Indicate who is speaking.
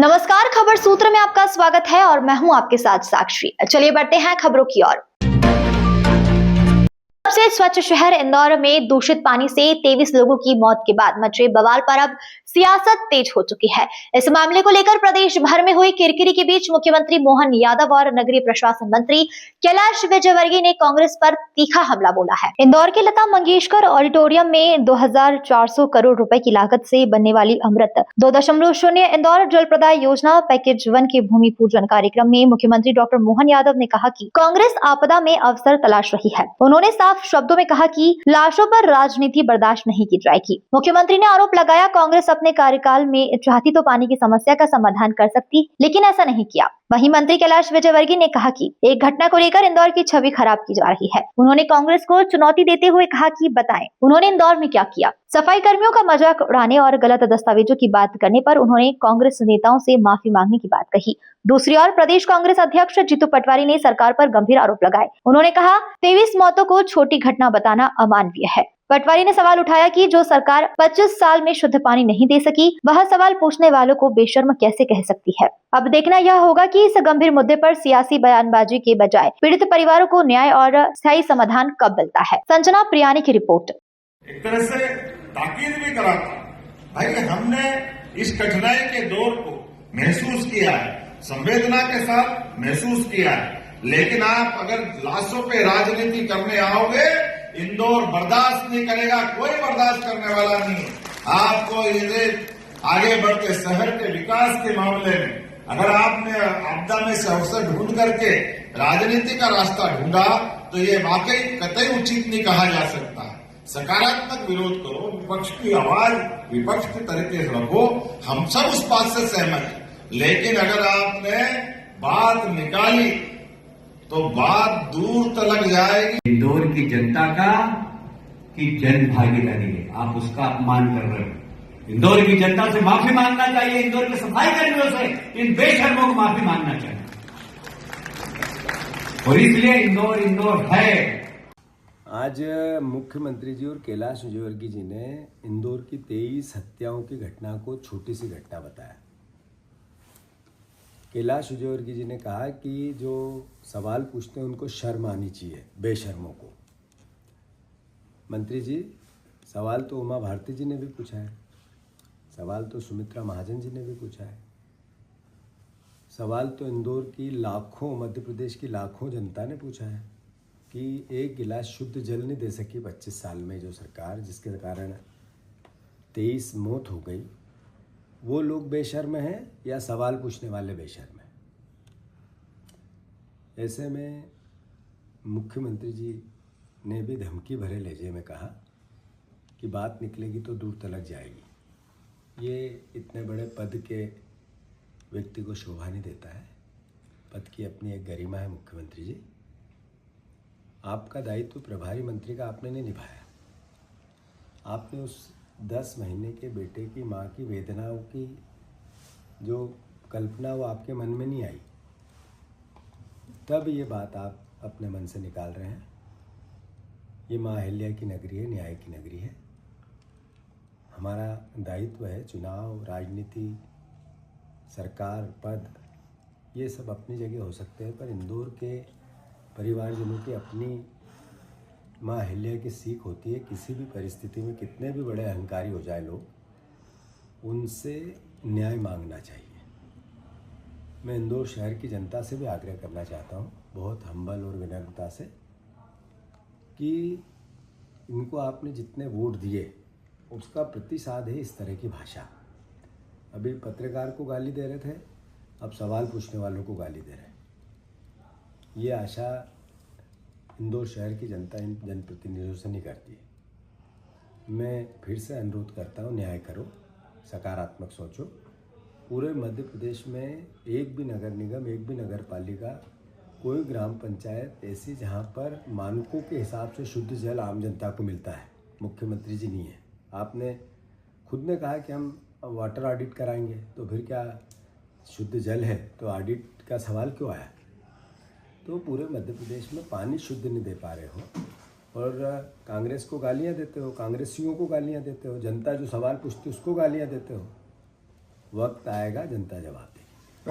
Speaker 1: नमस्कार, खबर सूत्र में आपका स्वागत है और मैं हूं आपके साथ साक्षी। चलिए बढ़ते हैं खबरों की ओर। सबसे स्वच्छ शहर इंदौर में दूषित पानी से 23 लोगों की मौत के बाद मचे बवाल पर अब सियासत तेज हो चुकी है। इस मामले को लेकर प्रदेश भर में हुई किरकिरी के बीच मुख्यमंत्री मोहन यादव और नगरीय प्रशासन मंत्री कैलाश विजयवर्गीय ने कांग्रेस पर तीखा हमला बोला है। इंदौर के लता मंगेशकर ऑडिटोरियम में 2400 करोड़ रुपए की लागत से बनने वाली अमृत 2.0 इंदौर जल प्रदाय योजना पैकेज 1 के भूमि पूजन कार्यक्रम में मुख्यमंत्री डॉक्टर मोहन यादव ने कहा कि कांग्रेस आपदा में अवसर तलाश रही है। उन्होंने साफ शब्दों में कहा कि लाशों पर राजनीति बर्दाश्त नहीं की जाएगी। मुख्यमंत्री ने आरोप लगाया, कांग्रेस अपने कार्यकाल में चाहती तो पानी की समस्या का समाधान कर सकती, लेकिन ऐसा नहीं किया। वहीं मंत्री कैलाश विजयवर्गीय ने कहा कि एक घटना को लेकर इंदौर की छवि खराब की जा रही है। उन्होंने कांग्रेस को चुनौती देते हुए कहा कि बताएं उन्होंने इंदौर में क्या किया। सफाई कर्मियों का मजाक उड़ाने और गलत दस्तावेजों की बात करने पर उन्होंने कांग्रेस नेताओं से माफी मांगने की बात कही। दूसरी ओर प्रदेश कांग्रेस अध्यक्ष जीतू पटवारी ने सरकार पर गंभीर आरोप लगाए। उन्होंने कहा 23 मौतों को छोटी घटना बताना अमानवीय है। पटवारी ने सवाल उठाया कि जो सरकार 25 साल में शुद्ध पानी नहीं दे सकी, वह सवाल पूछने वालों को बेशर्म कैसे कह सकती है। अब देखना यह होगा कि इस गंभीर मुद्दे पर सियासी बयानबाजी के बजाय पीड़ित परिवारों को न्याय और स्थायी समाधान कब मिलता है। संजना प्रियानी की रिपोर्ट।
Speaker 2: एक तरह से ताकीद भी करा था, भाई हमने इस कठिनाई के दौर को महसूस किया है, संवेदना के साथ महसूस किया है, लेकिन आप अगर लाशों पे राजनीति करने आओगे, इंदौर बर्दाश्त नहीं करेगा, कोई बर्दाश्त करने वाला नहीं। आपको ये आगे बढ़ते शहर के विकास के मामले में अगर आपने आपदा में से अवसर ढूंढ करके राजनीति का रास्ता ढूंढा तो ये वाकई कतई उचित नहीं कहा जा सकता। सकारात्मक विरोध करो, विपक्ष की आवाज विपक्ष के तरीके से रखो, हम सब उस बात से सहमत हैं, लेकिन अगर आपने बात निकाली तो बात दूर तक जाएगी।
Speaker 3: इंदौर की जनता का की जन भागीदारी है, आप उसका अपमान कर रहे हो। इंदौर की जनता से माफी मांगना चाहिए, इंदौर के सफाई कर्मियों से इन बेशर्मों को माफी मांगना चाहिए, और इसलिए इंदौर है।
Speaker 4: आज मुख्यमंत्री जी और कैलाश विजयवर्गीय जी ने इंदौर की 23 हत्याओं की घटना को छोटी सी घटना बताया। कैलाश विजयवर्गीय जी ने कहा कि जो सवाल पूछते हैं उनको शर्म आनी चाहिए, बेशर्मों को। मंत्री जी, सवाल तो उमा भारती जी ने भी पूछा है, सवाल तो सुमित्रा महाजन जी ने भी पूछा है, सवाल तो इंदौर की लाखों, मध्य प्रदेश की लाखों जनता ने पूछा है कि एक गिलास शुद्ध जल नहीं दे सकी 25 साल में जो सरकार, जिसके कारण 23 मौत हो गई, वो लोग बेशर्म हैं या सवाल पूछने वाले बेशर्म हैं। ऐसे में मुख्यमंत्री जी ने भी धमकी भरे लहजे में कहा कि बात निकलेगी तो दूर तलक जाएगी। ये इतने बड़े पद के व्यक्ति को शोभा नहीं देता है। पद की अपनी एक गरिमा है। मुख्यमंत्री जी, आपका दायित्व प्रभारी मंत्री का आपने नहीं निभाया। आपने उस 10 महीने के बेटे की माँ की वेदनाओं की जो कल्पना वो आपके मन में नहीं आई, तब ये बात आप अपने मन से निकाल रहे हैं। ये माँ अहिल्या की नगरी है, न्याय की नगरी है। हमारा दायित्व है, चुनाव, राजनीति, सरकार, पद, ये सब अपनी जगह हो सकते हैं, पर इंदौर के परिवारजनों की अपनी माँ अहिल्या की सीख होती है, किसी भी परिस्थिति में कितने भी बड़े अहंकारी हो जाए लोग, उनसे न्याय मांगना चाहिए। मैं इंदौर शहर की जनता से भी आग्रह करना चाहता हूँ, बहुत हम्बल और विनम्रता से, कि इनको आपने जितने वोट दिए उसका प्रतिसाद है इस तरह की भाषा। अभी पत्रकार को गाली दे रहे थे, अब सवाल पूछने वालों को गाली दे रहे हैं। ये आशा इंदौर शहर की जनता इन जनप्रतिनिधियों से नहीं करती। मैं फिर से अनुरोध करता हूँ, न्याय करो, सकारात्मक सोचो। पूरे मध्य प्रदेश में एक भी नगर निगम, एक भी नगर पालिका, कोई ग्राम पंचायत ऐसी जहाँ पर मानकों के हिसाब से शुद्ध जल आम जनता को मिलता है, मुख्यमंत्री जी नहीं है। आपने खुद ने कहा कि हम वाटर ऑडिट कराएंगे, तो फिर क्या शुद्ध जल है तो ऑडिट का सवाल क्यों आया? तो पूरे मध्य प्रदेश में पानी शुद्ध नहीं दे पा रहे हो और कांग्रेस को गालियां देते हो, कांग्रेसियों को गालियां देते हो, जनता जो सवाल पूछती है उसको गालियां देते हो। वक्त आएगा, जनता जवाब देगी।